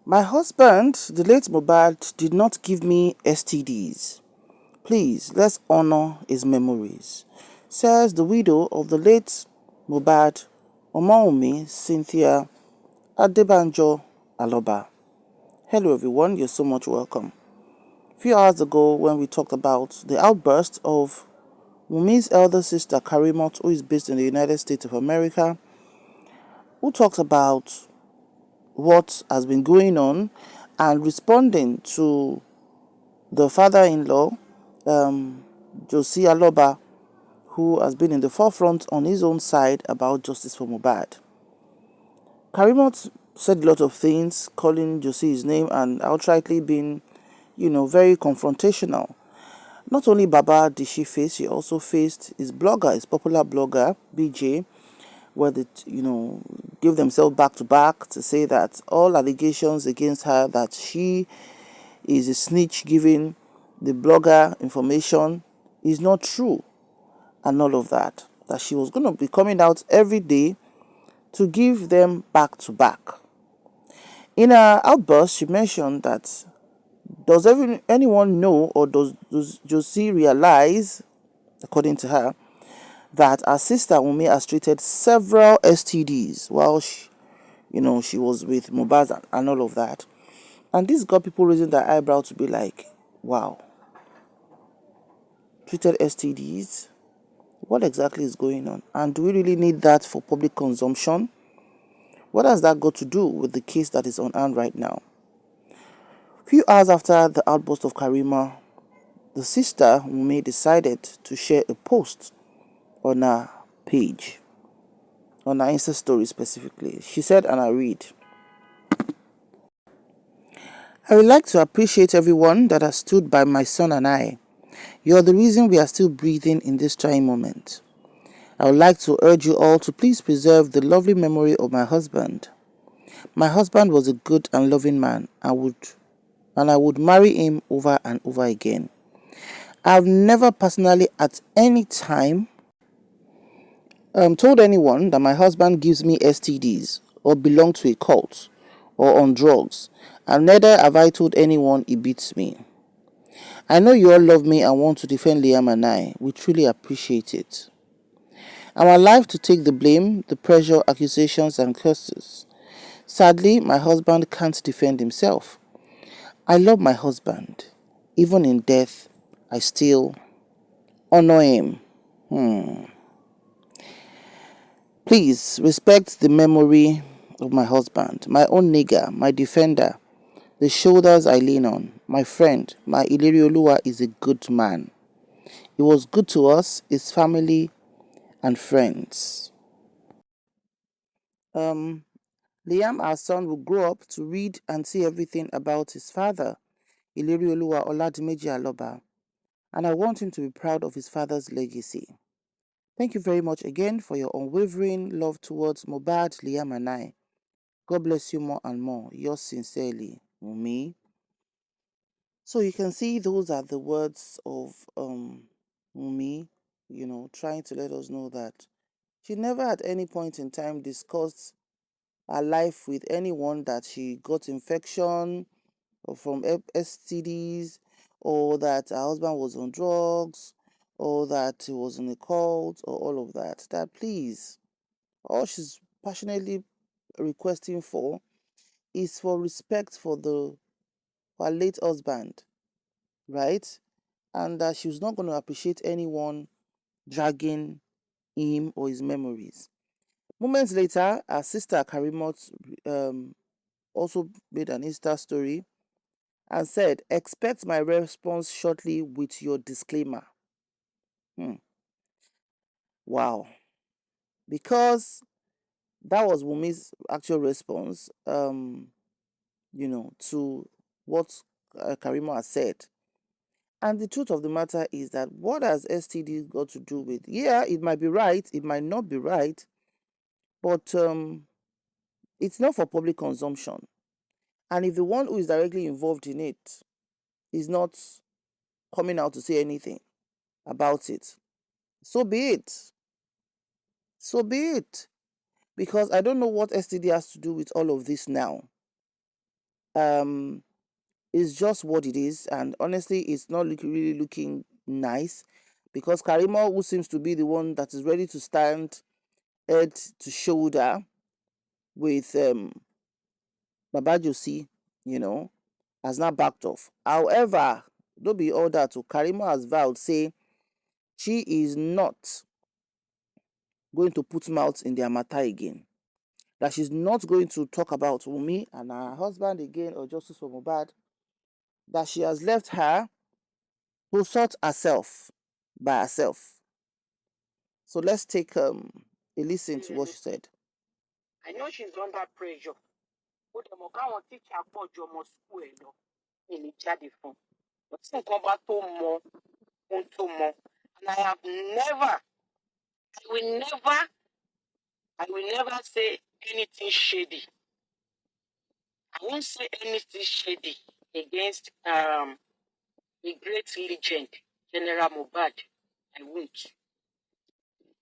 My husband, the late MOHBAD, did not give me STDs. Please, let's honor his memories, says the widow of the late MOHBAD, WUNMI Cynthia Adebanjo Aloba. Hello everyone, you're so much welcome. A few hours ago when we talked about the outburst of WUNMI's elder sister KARIMOT, who is based in the United States of America, who talked about what has been going on and responding to the father-in-law, Josie Aloba, who has been in the forefront on his own side about justice for MOHBAD. KARIMOT said a lot of things, calling Josie his name and outrightly being, very confrontational. Not only Baba did she face, she also faced his blogger, his popular blogger, BJ, where they, give themselves back to back to say that all allegations against her that she is a snitch giving the blogger information is not true and all of that. That she was going to be coming out every day to give them back to back. In her outburst, she mentioned that does anyone know or does Josie realize, according to her, that her sister WUNMI has treated several STDs while she was with MOHBAD and all of that. And this got people raising their eyebrow to be like, wow, treated STDs? What exactly is going on? And do we really need that for public consumption? What has that got to do with the case that is on hand right now? A few hours after the outburst of Karima, the sister WUNMI decided to share a post on her page, on her Insta story specifically. She said, and I read, "I would like to appreciate everyone that has stood by my son and I. You are the reason we are still breathing in this trying moment. I would like to urge you all to please preserve the lovely memory of my husband. My husband was a good and loving man and I would marry him over and over again. I've never personally at any time told anyone that my husband gives me STDs or belong to a cult or on drugs, and neither have I told anyone he beats me. I know you all love me and want to defend Liam and I. We truly appreciate it. I'm alive to take the blame, the pressure, accusations and curses. Sadly, my husband can't defend himself. I love my husband. Even in death, I still honor him. Please respect the memory of my husband, my own nigger, my defender, the shoulders I lean on. My friend, my Ilerioluwa is a good man. He was good to us, his family, and friends. Liam, our son, will grow up to read and see everything about his father, Ilerioluwa Oladimeji Aloba, and I want him to be proud of his father's legacy. Thank you very much again for your unwavering love towards MOHBAD, Liam, and I. God bless you more and more. Yours sincerely, WUNMI." So you can see those are the words of WUNMI, trying to let us know that she never at any point in time discussed her life with anyone that she got infection or from STDs, or that her husband was on drugs, or that he was in a cult, or all of that. That please, all she's passionately requesting for is for respect for her late husband, right? And that she was not going to appreciate anyone dragging him or his memories. Moments later, her sister Karimot also made an Insta story and said, "Expect my response shortly with your disclaimer." Wow. Because that was WUNMI's actual response, to what Karimo has said. And the truth of the matter is that what has STD got to do with? Yeah, it might be right, it might not be right, but it's not for public consumption. And if the one who is directly involved in it is not coming out to say anything about it, so be it. So be it. Because I don't know what STD has to do with all of this now. is just what it is, and honestly, it's not really looking nice because Karimot, who seems to be the one that is ready to stand head to shoulder with Baba Josi, has not backed off. However, don't be all that. Karimot has vowed, say she is not going to put mouth in their matter again. That she's not going to talk about Wunmi and her husband again or Justice for MOHBAD. That she has left her to sort herself by herself. So let's take a listen to what she said. I know she's under pressure. But the Moka teacher pọ̀ ju ọmọ school ẹ̀ lọ. Èmi jáde fún. But tí nǹkan bá tó mọ, ohun tó mọ. And I will never say anything shady. I won't say anything shady against a great legend, General MOHBAD. I won't.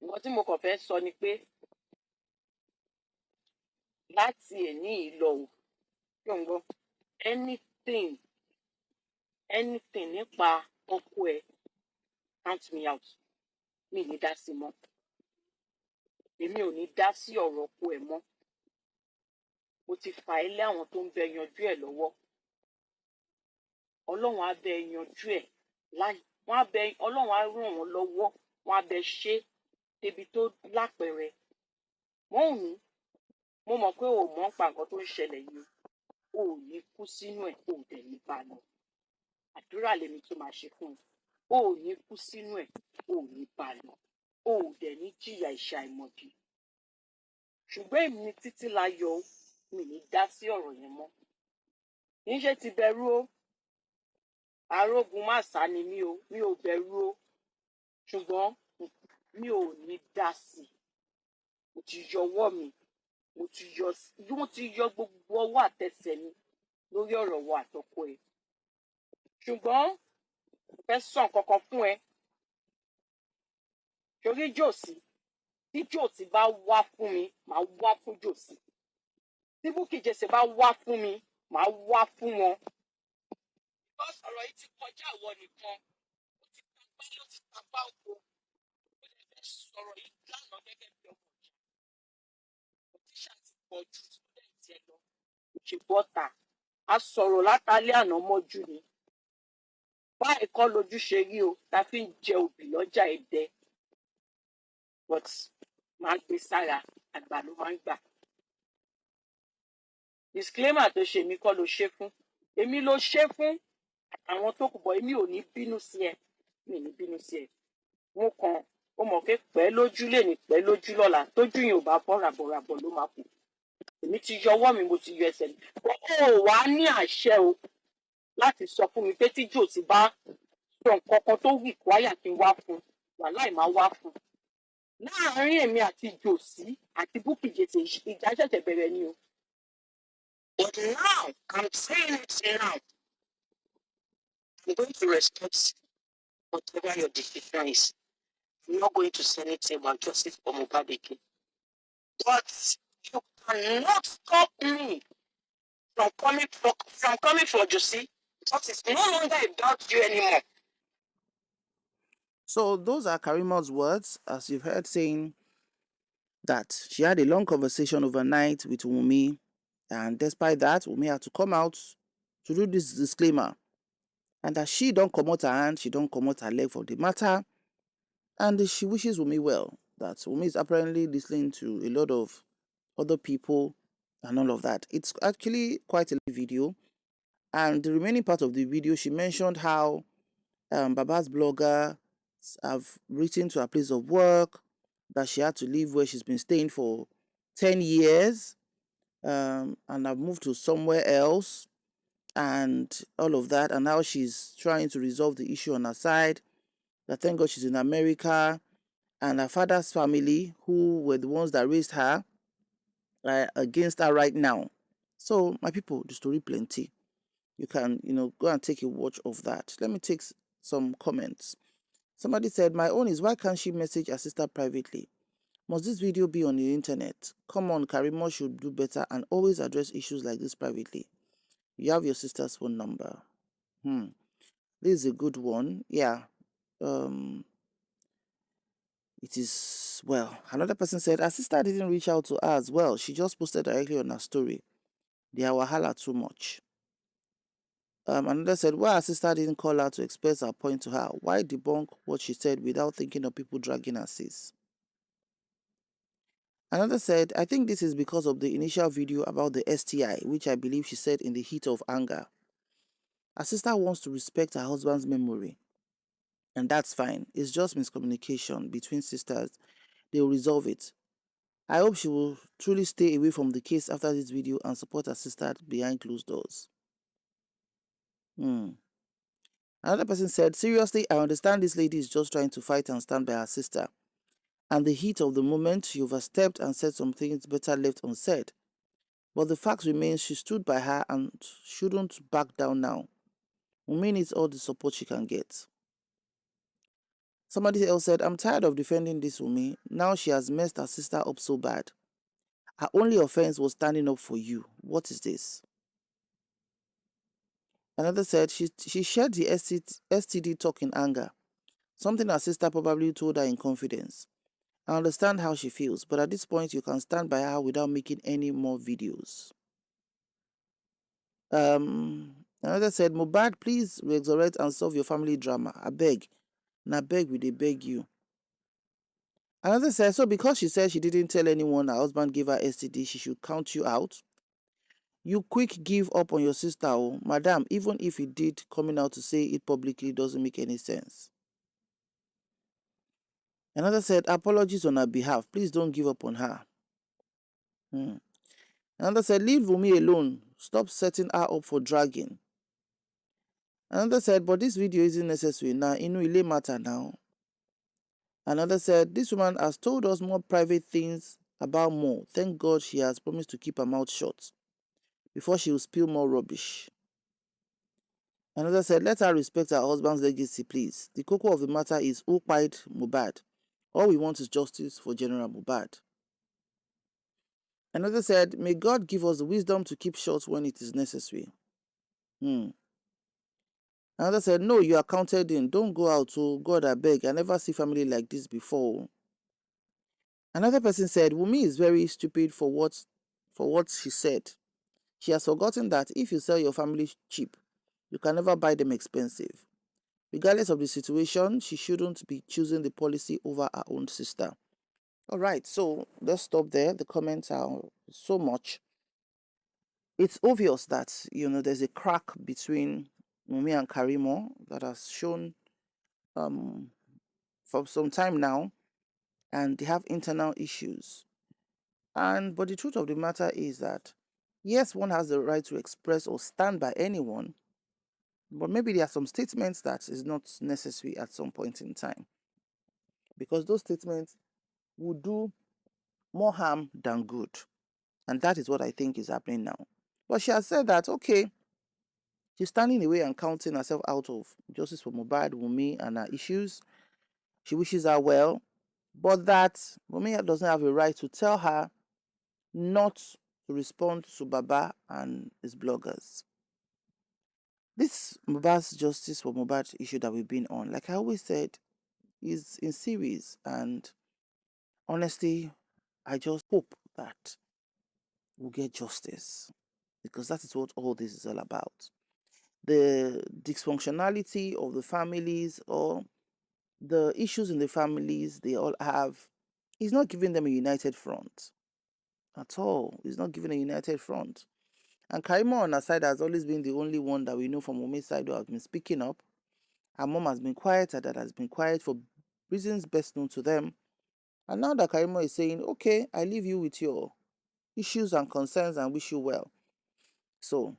Nǹkan tí mo kàn fẹ́ sọ ni pé láti èní ìlọ o, yóò ń gbọ́, anything nípa ọkọ ẹ̀, count me out. Mi ní dá sí mọ́. Èmi ò ní dá sí ọ̀rọ̀ ọkọ ẹ̀ mọ́. Mo ti fà á lé àwọn tó ń bẹ yanjú ẹ̀ lọ́wọ́. Ọlọ́run á bẹ yanjú ẹ̀. Ọlọ́run á ràn wọ́n lọ́wọ́. Wọ́n á bẹ ṣe débi tó lápẹẹrẹ. Wọ́n ò ní. Mo mọ̀ pé o mọ̀ ń pa nǹkan tó ń ṣẹlẹ̀ yìí. O ò ní kú sínú ẹ̀, o ò dẹ̀ ní bá lọ. Àdúrà lèmi tó máa ṣe fún ẹ. O ò ní kú sínú ẹ̀, o ò ní bá lọ. O ò dẹ̀ ní jìyà ìṣàìmọ̀dí. Ṣùgbọ́n èmi títí láyọ̀ mi ní dá sí ọ̀rọ̀ yẹn mọ́. Kì í ṣe ti bẹ̀rù o. Arógun má sá ni mí o, mi ò bẹ̀rù o. Ṣùgbọ́n mi ò ní dá sí. Mo ti yọwọ́ mi. Wọ́n ti yọ gbogbo ọwọ́ àtẹsẹ̀ mi lórí ọ̀rọ̀ wa àtọkọ ẹ̀. Ṣùgbọ́n mo fẹ́ sọ nǹkan kan fún ẹ. Torí Jòsí, tí Jòsí bá wá fún mi, màá wá fún Jòsí. Tí Bukky Jesse bá wá fún mi, màá wá fún wọn. Because ọ̀rọ̀ yìí ti kọjá ìwọ nìkan. Ó ti tapá ló ti tapá oko. Ó lè fẹ́ sọ̀rọ̀ yìí lánàá gẹ́gẹ́ bí ọmọ ìjà. Tíṣà ti pọ̀ ju student ẹ lọ. Ṣe bọ́ta. A sọ̀rọ̀ látàlẹ́ àná mọ́jú ni. Báyìí kọ́ lójú ṣe rí o, ta fi ń jẹ òbí lọ́jà Ẹdẹ. But máa gbé sára, àgbà ló máa ń gbà. Disclaimer tó ṣe mí kọ́ ló ṣe fún. Èmi ló ṣe fún àwọn tó kù bọ̀, èmi ò ní bínú sí ẹ. Mi ní bínú sí ẹ. Mo kàn ó mọ̀ pé pẹ́ lójú lè ní pẹ́ lójú lọ́la. Tójú yìí ò bá bọ́ ràbọ̀ràbọ̀ ló máa kù. Èmi ti yọ ọwọ́ mi, mo ti yọ ẹsẹ̀ mi. Ó wàá ní àṣẹ o láti sọ fún mi pé tí Jòsí bá sọ nǹkan kan tó wì kwáyà kí n wá fún, wàláì máa wá fún. Láàárín èmi àti Jòsí àti Bukky Jesse ìjà ṣẹ̀ṣẹ̀ bẹ̀rẹ̀ ni o. But now, I'm saying it now. I'm going to respect whatever your decision is. I'm not going to say anything about justice for MOHBAD again. But you cannot stop me from coming for Josie. Because it's no longer about you anymore. So those are Karimot's words, as you've heard, saying that she had a long conversation overnight with Wunmi, and despite that, Wunmi had to come out to do this disclaimer, and that she don't come out her hand, she don't come out her leg for the matter, and she wishes Wunmi well. That Wunmi is apparently listening to a lot of other people and all of that. It's actually quite a video, and the remaining part of the video, she mentioned how Baba's blogger have written to her place of work, that she had to leave where she's been staying for 10 years and have moved to somewhere else and all of that, and now she's trying to resolve the issue on her side. That thank God she's in America, and her father's family, who were the ones that raised her, are against her right now. So my people, the story plenty. You can, go and take a watch of that. Let me take some comments. Somebody said, my own is, why can't she message her sister privately? Must this video be on the internet? Come on, Karimot should do better and always address issues like this privately. You have your sister's phone number. This is a good one. Yeah. It is, well, another person said her sister didn't reach out to her as well. She just posted directly on her story. They are wahala too much. Another said, why her sister didn't call her to express her point to her? Why debunk what she said without thinking of people dragging her sis? Another said, I think this is because of the initial video about the STI, which I believe she said in the heat of anger. Her sister wants to respect her husband's memory, and that's fine. It's just miscommunication between sisters. They'll resolve it. I hope she will truly stay away from the case after this video and support her sister behind closed doors. Another person said, seriously, I understand this lady is just trying to fight and stand by her sister. And the heat of the moment, she overstepped and said some things better left unsaid. But the fact remains she stood by her and shouldn't back down now. Wunmi needs all the support she can get. Somebody else said, I'm tired of defending this Wunmi. Now she has messed her sister up so bad. Her only offense was standing up for you. What is this? Another said she shared the STD talk in anger, something her sister probably told her in confidence. I understand how she feels, but at this point you can stand by her without making any more videos. Another said, MOHBAD, please resurrect and solve your family drama. I beg. Na beg we dey beg you. Another said, so because she said she didn't tell anyone her husband gave her STD, she should count you out. You quick give up on your sister, oh, madam, even if he did, coming out to say it publicly doesn't make any sense. Another said, apologies on her behalf. Please don't give up on her. Another said, leave Wunmi alone. Stop setting her up for dragging. Another said, but this video isn't necessary now. Inu ile matter now. Another said, this woman has told us more private things about Mo. Thank God she has promised to keep her mouth shut before she will spill more rubbish. Another said, let her respect her husband's legacy, please. The cocoa of the matter is who pied MOHBAD. All we want is justice for General MOHBAD. Another said, may God give us the wisdom to keep short when it is necessary. Another said, no, you are counted in. Don't go out. Oh, God, I beg. I never see family like this before. Another person said, Wunmi is very stupid for what she said. She has forgotten that if you sell your family cheap, you can never buy them expensive. Regardless of the situation, she shouldn't be choosing the policy over her own sister. All right, so let's stop there. The comments are so much. It's obvious that, there's a crack between Wunmi and KARIMOT that has shown for some time now, and they have internal issues. But the truth of the matter is that, yes, one has the right to express or stand by anyone, but maybe there are some statements that is not necessary at some point in time, because those statements would do more harm than good. And that is what I think is happening now. But she has said that, okay, she's standing away and counting herself out of justice for MOHBAD, Wunmi, and her issues. She wishes her well, but that Wunmi doesn't have a right to tell her not to respond to Baba and his bloggers. This MOHBAD's justice for MOHBAD issue that we've been on, like I always said, is in series, and honestly, I just hope that we'll get justice, because that is what all this is all about. The dysfunctionality of the families, or the issues in the families they all have, is not giving them a united front at all. It's not giving a united front. And KARIMOT on her side has always been the only one that we know from Wunmi's side who has been speaking up. Her mom has been quiet, her dad has been quiet for reasons best known to them. And now that KARIMOT is saying, okay, I leave you with your issues and concerns and wish you well. So,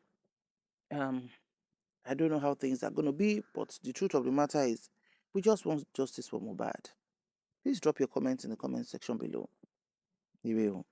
I don't know how things are going to be, but the truth of the matter is, we just want justice for MOHBAD. Please drop your comments in the comment section below. You will.